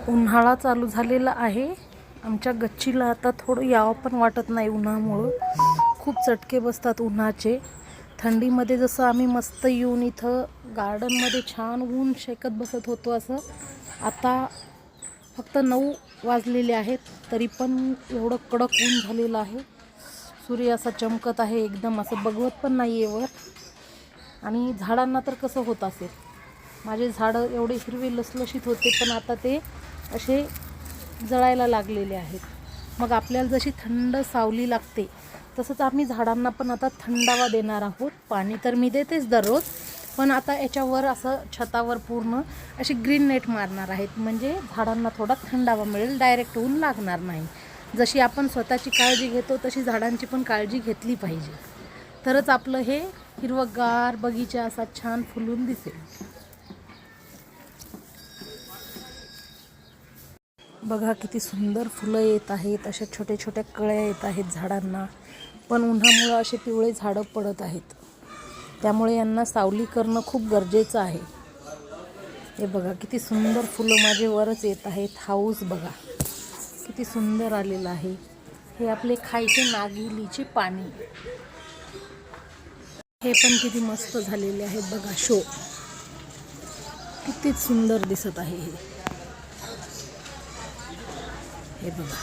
उन्हाळा चालू झालेला आहे. आमच्या गच्चीला आता थोडं यावं पण वाटत नाही उन्हामुळं. खूप चटके बसतात उन्हाचे. थंडीमध्ये जसं आम्ही मस्त येऊन इथं गार्डनमध्ये छान ऊन शेकत बसत होतो, असं आता फक्त 9 वाजलेले आहेत तरी पण एवढं कडक ऊन झालेलं आहे. सूर्य असा चमकत आहे एकदम, असं बघवत पण नाही आहे वर. आणि झाडांना तर कसं होत असेल. माझे झाडं एवढे हिरवे लसलशीत होते पण आता ते असे जळायला लागलेले आहेत. मग आपल्याला जशी थंड सावली लागते तसंच आम्ही झाडांना पण आता थंडावा देणार आहोत. पाणी तर मी देतेच दररोज, पण आता याच्यावर असं छतावर पूर्ण अशी ग्रीन नेट मारणार आहेत, म्हणजे झाडांना थोडा थंडावा मिळेल, डायरेक्ट ऊन लागणार नाही. जशी आपण स्वतःची काळजी घेतो तशी झाडांची पण काळजी घेतली पाहिजे, तरच आपलं हे हिरवगार बगीचा असा छान फुलून दिसेल. बघा किती सुंदर फुलं येत आहेत, अशा छोट्या छोट्या कळ्या येत आहेत झाडांना. पण उन्हामुळे असे पिवळे झाडं पडत आहेत, त्यामुळे यांना सावली करणं खूप गरजेचं आहे. हे बघा किती सुंदर फुलं माझे वरच येत आहेत. हाऊस बघा किती सुंदर आलेलं आहे. हे आपले खायचे नागिलीचे पाणी, हे पण किती मस्त झालेले आहेत बघा. शो किती सुंदर दिसत आहे हे बघा.